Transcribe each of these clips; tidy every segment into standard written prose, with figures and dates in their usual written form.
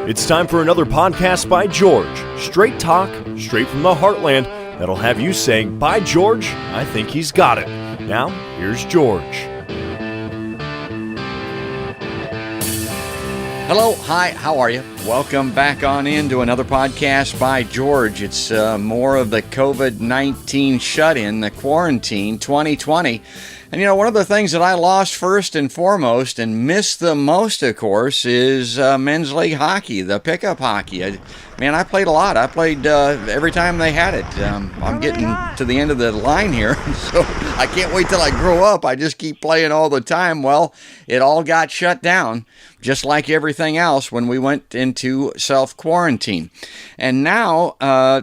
It's time for another podcast by George. Straight talk, straight from the heartland, that'll have you saying, "By George, I think he's got it." Now, here's George. Hello, hi, how are you? Welcome back on into another podcast by George. It's more of the COVID-19 shut-in, the quarantine 2020. And you know, one of the things that I lost first and foremost and missed the most, of course, is men's league hockey, the pickup hockey. I played a lot. I played every time they had it. I'm getting to the end of the line here, so I can't wait till I grow up. I just keep playing all the time. Well, it all got shut down, just like everything else when we went into self-quarantine. And now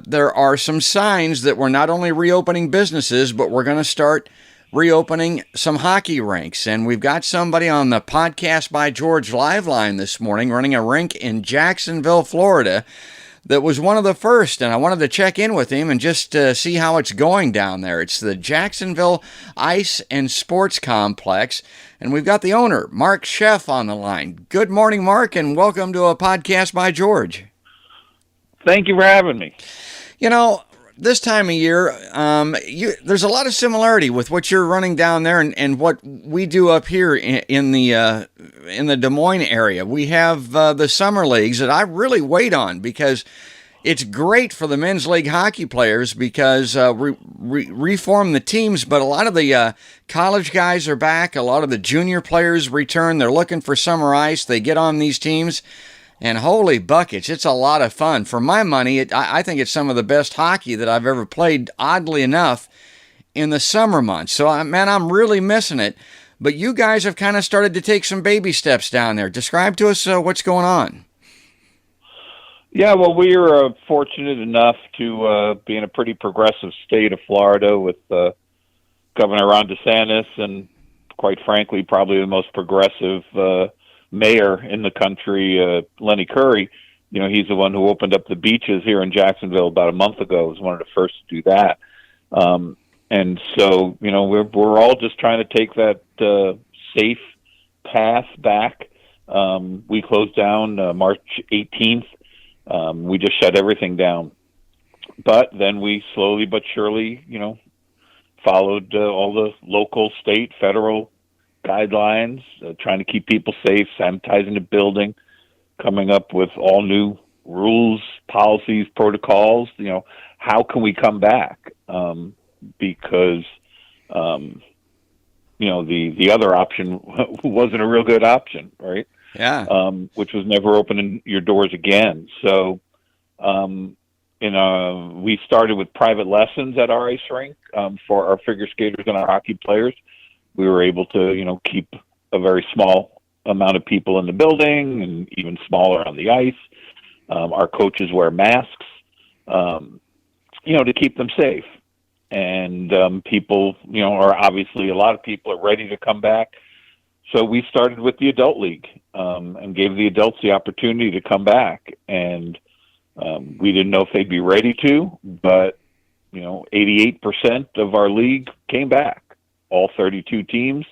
there are some signs that we're not only reopening businesses, but we're going to start reopening some hockey rinks. And we've got somebody on the Podcast by George live line this morning running a rink in Jacksonville, Florida, that was one of the first, and I wanted to check in with him and just see how it's going down there. It's the Jacksonville Ice and Sports Complex, and we've got the owner, Mark Sheff, on the line. Good morning, Mark, and welcome to a Podcast by George. Thank you for having me. You know, this time of year, there's a lot of similarity with what you're running down there and what we do up here in the Des Moines area. We have the summer leagues that I really wait on because it's great for the men's league hockey players because reform the teams, but a lot of the college guys are back. A lot of the junior players return. They're looking for summer ice. They get on these teams. And holy buckets, it's a lot of fun. For my money, I think it's some of the best hockey that I've ever played, oddly enough, in the summer months. So, I'm really missing it. But you guys have kind of started to take some baby steps down there. Describe to us what's going on. Yeah, well, we are fortunate enough to be in a pretty progressive state of Florida with Governor Ron DeSantis and, quite frankly, probably the most progressive mayor in the country, Lenny Curry. You know, he's the one who opened up the beaches here in Jacksonville about a month ago. He was one of the first to do that. And so, you know, we're all just trying to take that safe path back. We closed down March 18th. We just shut everything down. But then we slowly but surely, you know, followed all the local, state, federal guidelines, trying to keep people safe, sanitizing the building, coming up with all new rules, policies, protocols. You know, how can we come back? Because, you know, the other option wasn't a real good option, right? Yeah. Which was never opening your doors again. So, we started with private lessons at our ice rink for our figure skaters and our hockey players. We were able to, you know, keep a very small amount of people in the building and even smaller on the ice. Our coaches wear masks, you know, to keep them safe. And people, you know, a lot of people are ready to come back. So we started with the adult league and gave the adults the opportunity to come back. And we didn't know if they'd be ready to, but, you know, 88% of our league came back. All 32 teams,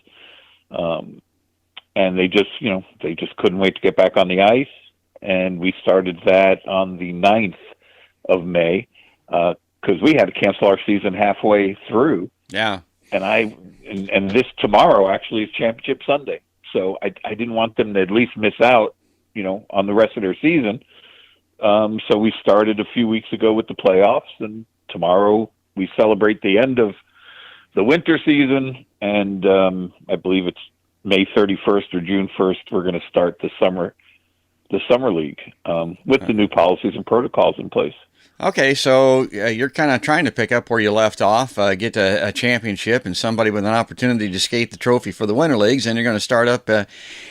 and they just couldn't wait to get back on the ice. And we started that on the 9th of May because we had to cancel our season halfway through. Yeah. And this tomorrow actually is Championship Sunday, so I didn't want them to at least miss out, you know, on the rest of their season. So we started a few weeks ago with the playoffs, and tomorrow we celebrate the end of the winter season, and I believe it's May 31st or June 1st. We're going to start the summer league with the new policies and protocols in place. Okay, so you're kind of trying to pick up where you left off, get to a championship and somebody with an opportunity to skate the trophy for the winter leagues, and you're going to start up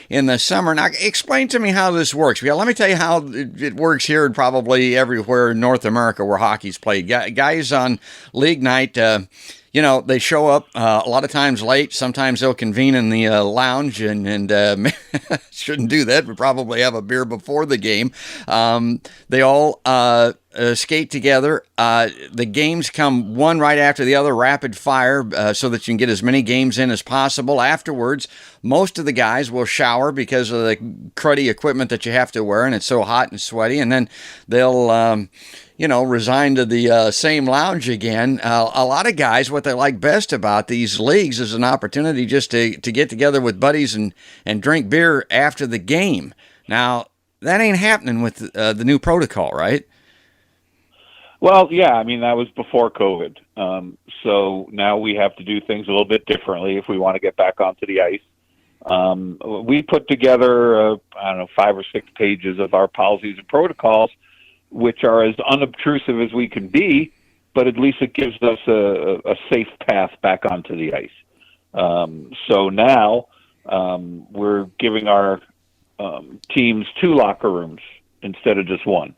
in the summer. Now, explain to me how this works. Yeah, let me tell you how it works here and probably everywhere in North America where hockey's played. Guys on league night, they show up a lot of times late. Sometimes they'll convene in the lounge and shouldn't do that. We probably have a beer before the game. They all skate together. The games come one right after the other, rapid fire, so that you can get as many games in as possible. Afterwards, most of the guys will shower because of the cruddy equipment that you have to wear, and it's so hot and sweaty. And then they'll resign to the same lounge again. A lot of guys, what they like best about these leagues is an opportunity just to get together with buddies and drink beer after the game. Now, that ain't happening with the new protocol, right? Well, yeah, I mean, that was before COVID. So now we have to do things a little bit differently if we want to get back onto the ice. We put together, 5 or 6 pages of our policies and protocols, which are as unobtrusive as we can be, but at least it gives us a safe path back onto the ice. So now we're giving our teams 2 locker rooms instead of just 1.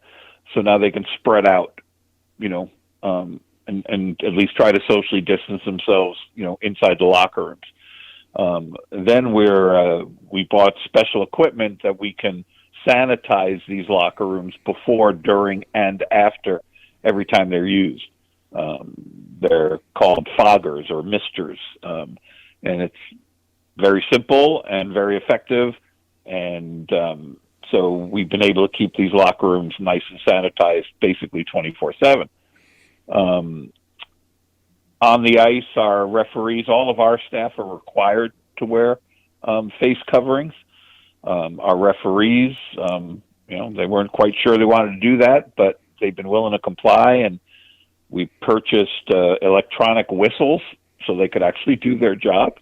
So now they can spread out, and at least try to socially distance themselves, inside the locker rooms. Then we bought special equipment that we can sanitize these locker rooms before, during, and after every time they're used. They're called foggers or misters, and it's very simple and very effective. And so we've been able to keep these locker rooms nice and sanitized basically 24/7. On the ice, our referees, all of our staff are required to wear face coverings. Our referees, they weren't quite sure they wanted to do that, but they've been willing to comply, and we purchased electronic whistles so they could actually do their job.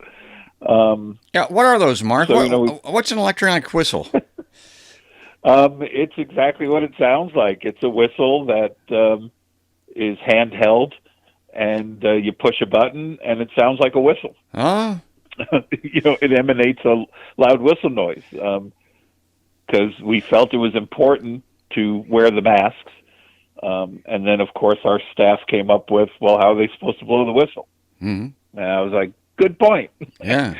What are those, Mark? So, what's an electronic whistle? It's exactly what it sounds like. It's a whistle that is handheld, and you push a button, and it sounds like a whistle. Oh. It emanates a loud whistle noise because we felt it was important to wear the masks. And then, of course, our staff came up with, well, how are they supposed to blow the whistle? Mm-hmm. And I was like, good point. Yeah.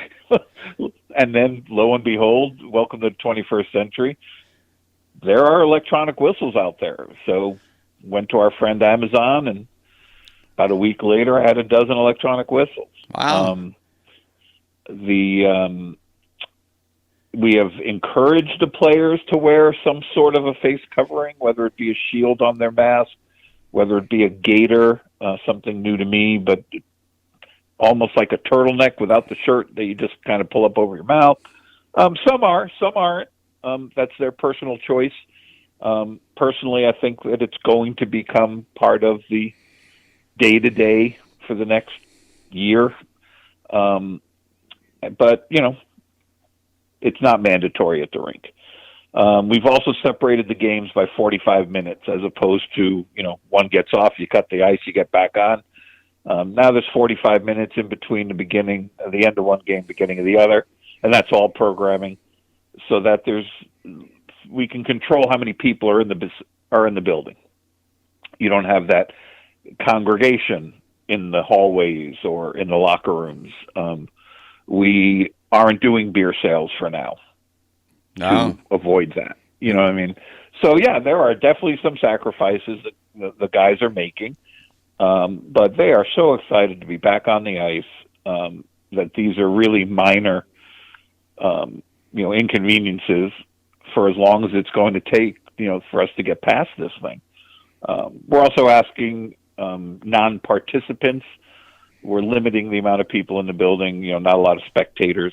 And then, lo and behold, welcome to the 21st century. There are electronic whistles out there. So went to our friend Amazon, and about a week later, I had a dozen electronic whistles. Wow. We have encouraged the players to wear some sort of a face covering, whether it be a shield on their mask, whether it be a gaiter, something new to me, but almost like a turtleneck without the shirt that you just kind of pull up over your mouth. Some are, some aren't. That's their personal choice. Personally, I think that it's going to become part of the day-to-day for the next year. But, it's not mandatory at the rink. We've also separated the games by 45 minutes as opposed to, one gets off, you cut the ice, you get back on. Now there's 45 minutes in between the end of one game, beginning of the other, and that's all programming so that we can control how many people are in the building. You don't have that congregation in the hallways or in the locker rooms. We aren't doing beer sales for now to avoid that. You know what I mean? So, yeah, there are definitely some sacrifices that the guys are making, but they are so excited to be back on the ice that these are really minor, inconveniences for as long as it's going to take, for us to get past this thing. We're also asking non-participants. We're limiting the amount of people in the building, not a lot of spectators.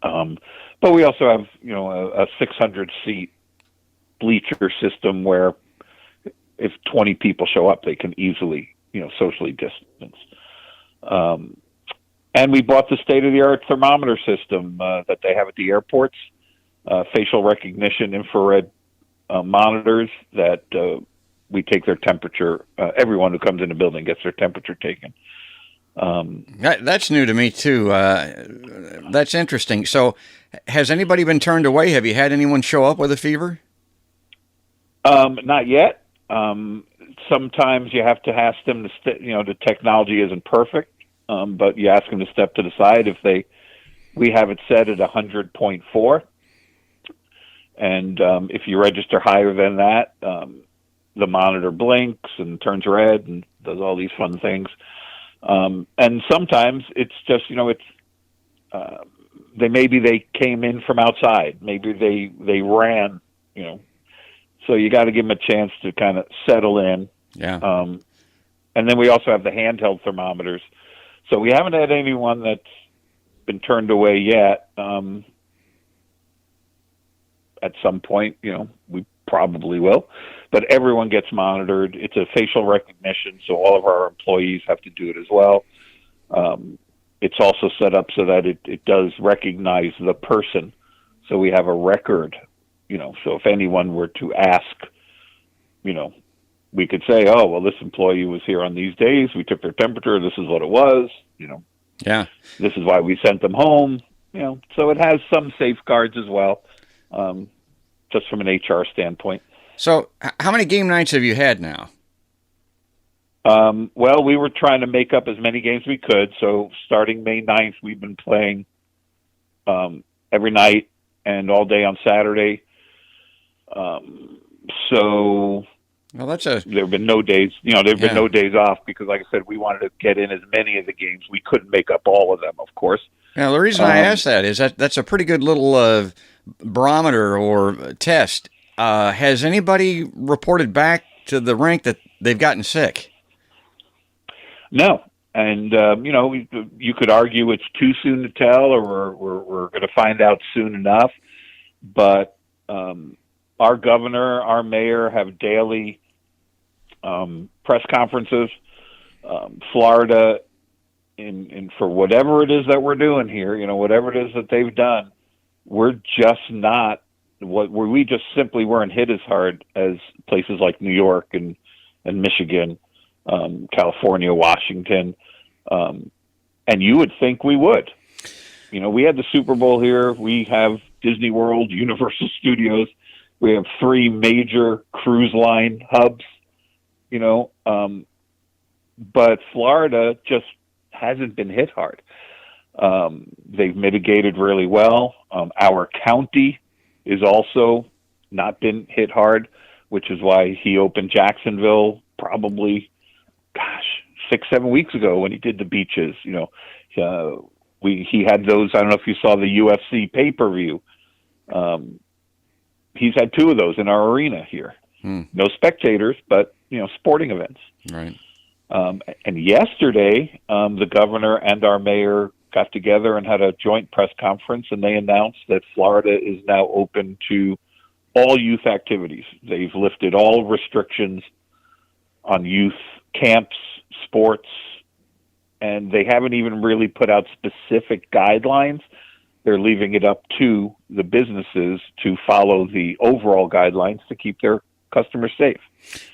But we also have, a 600-seat bleacher system where if 20 people show up, they can easily, socially distance. And we bought the state-of-the-art thermometer system that they have at the airports, facial recognition infrared monitors that we take their temperature. Everyone who comes in the building gets their temperature taken. That's new to me too. That's interesting. So, has anybody been turned away? Have you had anyone show up with a fever? Not yet. sometimes you have to ask them to, the technology isn't perfect, but you ask them to step to the side if we have it set at 100.4. And if you register higher than that, the monitor blinks and turns red and does all these fun things. And sometimes it's just, maybe they came in from outside. Maybe they ran, So you got to give them a chance to kind of settle in. Yeah. And then we also have the handheld thermometers. So we haven't had anyone that's been turned away yet. At some point, we probably will. But everyone gets monitored. It's a facial recognition, so all of our employees have to do it as well. It's also set up so that it does recognize the person. So we have a record, so if anyone were to ask, we could say, oh, well, this employee was here on these days. We took their temperature. This is what it was, Yeah. This is why we sent them home, So it has some safeguards as well, just from an HR standpoint. So how many game nights have you had now? Well, we were trying to make up as many games as we could. So starting May 9th, we've been playing every night and all day on Saturday. So Well, there have been no days, been no days off because, like I said, we wanted to get in as many of the games. We couldn't make up all of them, of course. Now, the reason I asked that is that's a pretty good little barometer or test. Has anybody reported back to the rink that they've gotten sick? No. And, you could argue it's too soon to tell or we're going to find out soon enough. But our governor, our mayor have daily press conferences. Florida, in for whatever it is that we're doing here, whatever it is that they've done, we're just not we just simply weren't hit as hard as places like New York and Michigan, California, Washington, and you would think we would. We had the Super Bowl here. We have Disney World, Universal Studios. We have 3 major cruise line hubs, but Florida just hasn't been hit hard. They've mitigated really well. Our county is also not been hit hard, which is why he opened Jacksonville probably, 6-7 weeks ago when he did the beaches. He had those. I don't know if you saw the UFC pay-per-view. He's had 2 of those in our arena here. No spectators, but sporting events. Right. And yesterday, the governor and our mayor got together and had a joint press conference, and they announced that Florida is now open to all youth activities. They've lifted all restrictions on youth camps, sports, and they haven't even really put out specific guidelines. They're leaving it up to the businesses to follow the overall guidelines to keep their customers safe.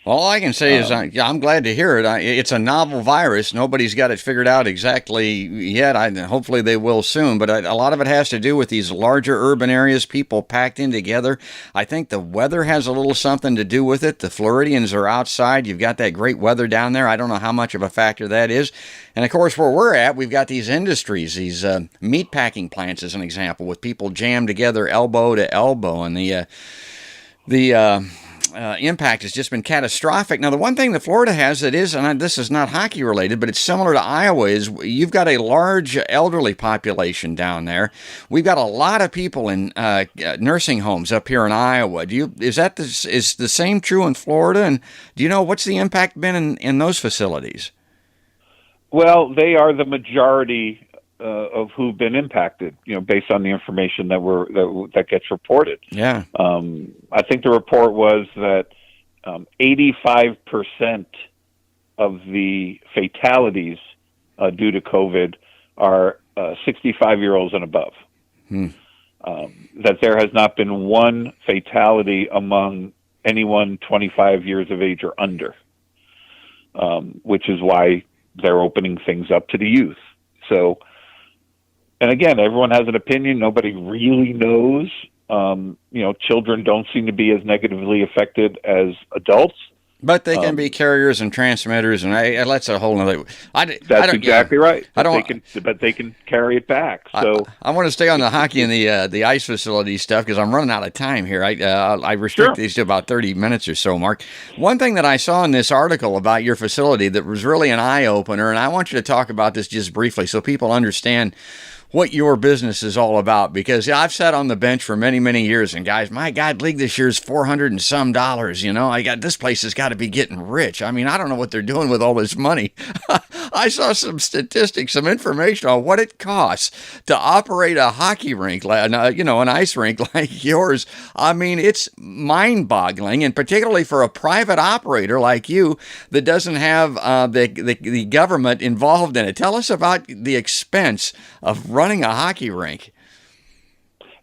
All I can say is I'm glad to hear it. It's a novel virus. Nobody's got it figured out exactly yet. Hopefully they will soon. But a lot of it has to do with these larger urban areas, people packed in together. I think the weather has a little something to do with it. The Floridians are outside. You've got that great weather down there. I don't know how much of a factor that is. And, of course, where we're at, we've got these industries, these meat packing plants, as an example, with people jammed together elbow to elbow. And the impact has just been catastrophic. Now, the one thing that Florida has that is, and this is not hockey related, but it's similar to Iowa, is you've got a large elderly population down there. We've got a lot of people in nursing homes up here in Iowa. Is the same true in Florida? And do you know what's the impact been in those facilities? Well, they are the majority of who've been impacted, based on the information that gets reported. Yeah. I think the report was that 85% of the fatalities due to COVID are 65-year-olds and above. That there has not been one fatality among anyone 25 years of age or under, which is why they're opening things up to the youth. So, and again, everyone has an opinion. Nobody really knows. Children don't seem to be as negatively affected as adults. But they can be carriers and transmitters, and that's a whole other. That's exactly right. I don't. But they can carry it back. So I want to stay on the hockey and the ice facility stuff because I'm running out of time here. I restrict these to about 30 minutes or so, Mark. One thing that I saw in this article about your facility that was really an eye opener, and I want you to talk about this just briefly so people understand what your business is all about, because I've sat on the bench for many, many years, and guys, my God, league this year is $400 and some. This place has got to be getting rich. I mean, I don't know what they're doing with all this money. I saw some statistics, some information on what it costs to operate a hockey rink, an ice rink like yours. I mean, it's mind-boggling, and particularly for a private operator like you that doesn't have the government involved in it. Tell us about the expense of running a hockey rink.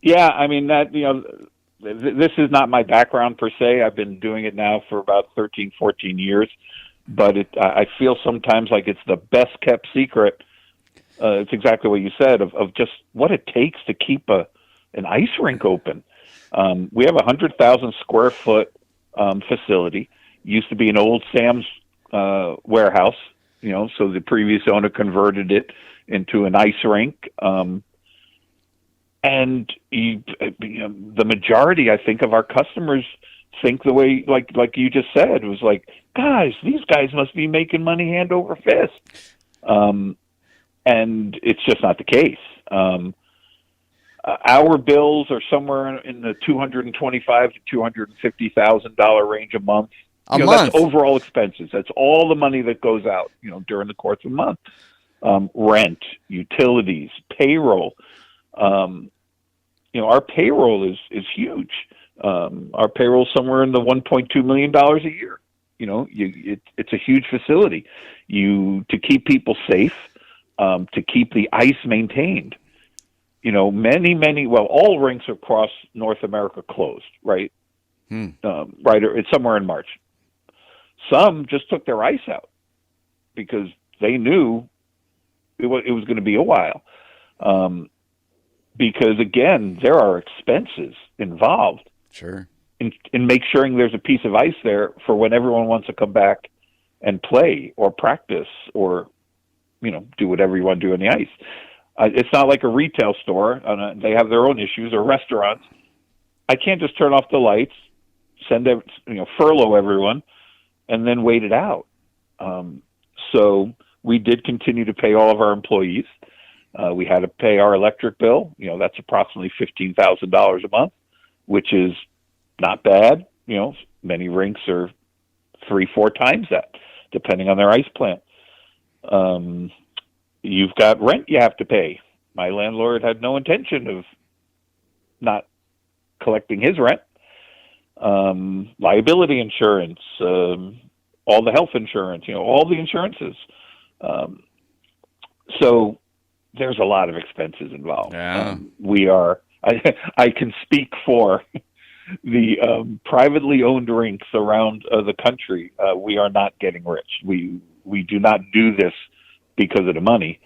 Yeah, I mean, this is not my background per se. I've been doing it now for about 13, 14 years, but I feel sometimes like it's the best kept secret. It's exactly what you said of just what it takes to keep an ice rink open. We have a 100,000 square foot facility. Used to be an old Sam's warehouse, so the previous owner converted it into an ice rink. And the majority, I think, of our customers think the way, like you just said, it was like, guys, these guys must be making money hand over fist. And it's just not the case. Our bills are somewhere in the $225,000 to $250,000 range a month. That's overall expenses. That's all the money that goes out, during the course of a month. Rent, utilities, payroll. Our payroll is huge. Our payroll is somewhere in the $1.2 million a year. It's a huge facility. To keep people safe, to keep the ice maintained. All rinks across North America closed, right? It's somewhere in March. Some just took their ice out because they knew it was going to be a while. Because again, there are expenses involved. Sure. In make sure there's a piece of ice there for when everyone wants to come back and play or practice or, do whatever you want to do on the ice. It's not like a retail store. They have their own issues, or restaurants. I can't just turn off the lights, furlough everyone, and then wait it out. So we did continue to pay all of our employees. We had to pay our electric bill. That's approximately $15,000 a month, which is not bad. Many rinks are 3-4 times that, depending on their ice plant. You've got rent you have to pay. My landlord had no intention of not collecting his rent. Liability insurance, all the health insurance, all the insurances. So there's a lot of expenses involved. Yeah. I can speak for the privately owned rinks around the country. We are not getting rich. We do not do this because of the money.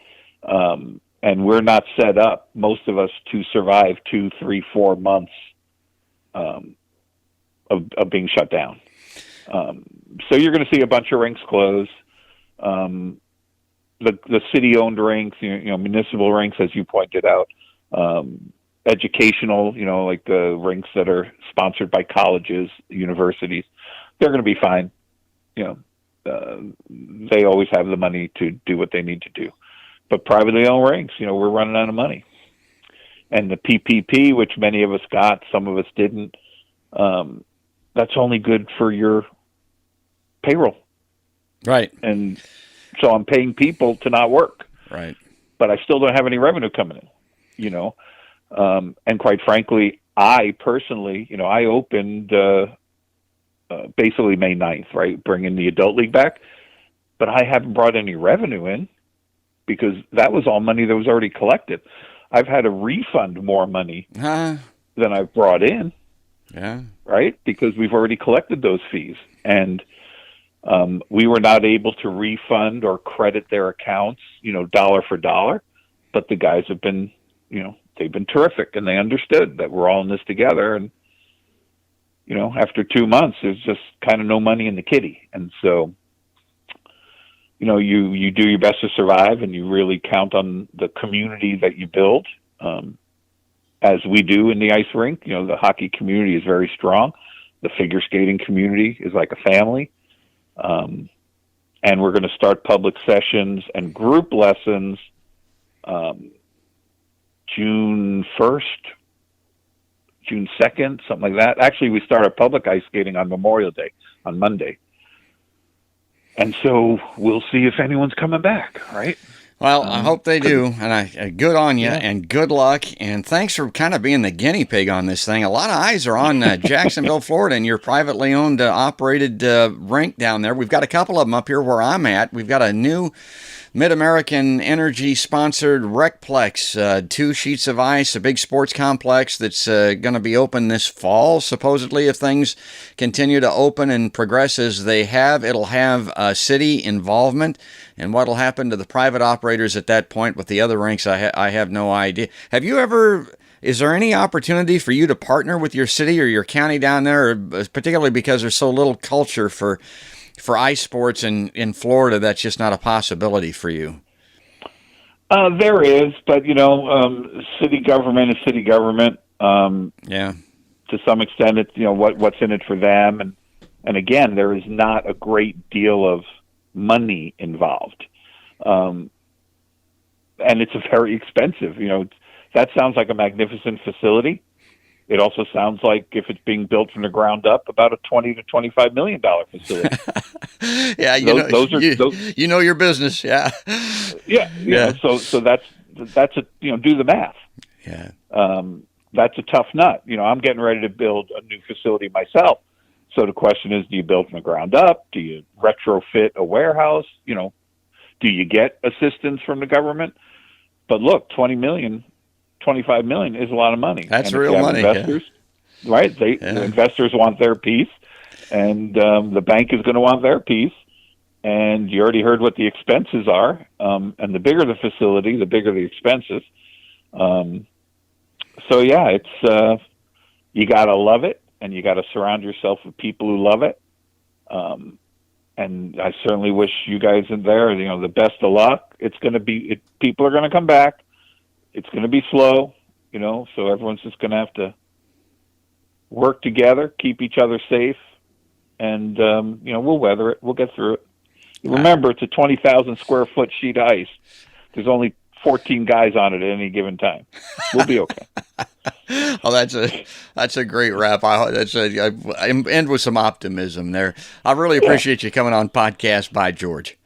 And we're not set up, most of us, to survive 2, 3, 4 months of being shut down. So you're going to see a bunch of rinks close. The city-owned rinks, municipal rinks, as you pointed out, educational, like the rinks that are sponsored by colleges, universities, they're going to be fine. They always have the money to do what they need to do. But privately owned rinks, we're running out of money. And the PPP, which many of us got, some of us didn't, that's only good for your payroll. Right. And so I'm paying people to not work. Right. But I still don't have any revenue coming in, and quite frankly, I personally, I opened basically May 9th, right, bringing the adult league back, but I haven't brought any revenue in because that was all money that was already collected. I've had to refund more money than I've brought in. Yeah. Right? Because we've already collected those fees. And we were not able to refund or credit their accounts, dollar for dollar. But the guys have been, they've been terrific, and they understood that we're all in this together. And after 2 months, there's just kind of no money in the kitty. And so, you do your best to survive, and you really count on the community that you build, as we do in the ice rink. The hockey community is very strong. The figure skating community is like a family. And we're going to start public sessions and group lessons June 1st, June 2nd, something like that. Actually, we start our public ice skating on Memorial Day, on Monday. And so we'll see if anyone's coming back, right? Well, I hope they do, and good on you, and good luck, and thanks for kind of being the guinea pig on this thing. A lot of eyes are on Jacksonville, Florida, and your privately owned, operated rink down there. We've got a couple of them up here where I'm at. We've got a new Mid-American Energy-sponsored Recplex, 2 sheets of ice, a big sports complex that's going to be open this fall. Supposedly, if things continue to open and progress as they have, it'll have city involvement. And what will happen to the private operators at that point with the other rinks, I have no idea. Is there any opportunity for you to partner with your city or your county down there, particularly because there's so little culture for ice sports in Florida? That's just not a possibility for you. There is, but city government is city government. Yeah. To some extent, it's what's in it for them, and again, there is not a great deal of money involved, and it's a very expensive. That sounds like a magnificent facility. It also sounds like, if it's being built from the ground up, about a $20 to $25 million facility. Yeah, you know your business. Yeah, yeah. So that's do the math. Yeah, that's a tough nut. I'm getting ready to build a new facility myself. So the question is, do you build from the ground up? Do you retrofit a warehouse? Do you get assistance from the government? But look, $20 million, $25 million is a lot of money. That's real money. Investors, right? The investors want their piece, and the bank is going to want their piece. And you already heard what the expenses are. And the bigger the facility, the bigger the expenses. So yeah, it's you got to love it, and you got to surround yourself with people who love it. And I certainly wish you guys in there, the best of luck. It's going to be, people are going to come back. It's going to be slow, so everyone's just going to have to work together, keep each other safe, and, we'll weather it. We'll get through it. Remember, it's a 20,000 square foot sheet of ice. There's only 14 guys on it at any given time. We'll be okay. Oh, that's a great wrap. I end with some optimism there. I really appreciate you coming on Podcast by George.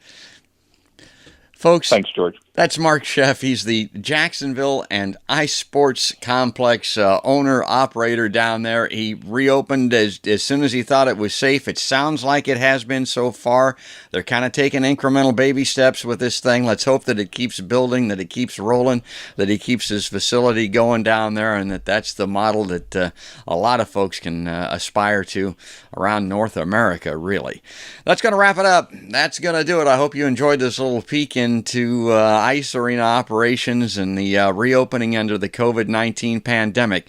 Folks, thanks, George. That's Mark Sheff. He's the Jacksonville and Ice Sports Complex owner-operator down there. He reopened as soon as he thought it was safe. It sounds like it has been so far. They're kind of taking incremental baby steps with this thing. Let's hope that it keeps building, that it keeps rolling, that he keeps his facility going down there, and that's the model that a lot of folks can aspire to around North America, really. That's going to wrap it up. That's going to do it. I hope you enjoyed this little peek into ice arena operations and the reopening under the COVID-19 pandemic.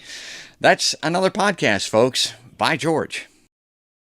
That's another podcast, folks. Bye, George.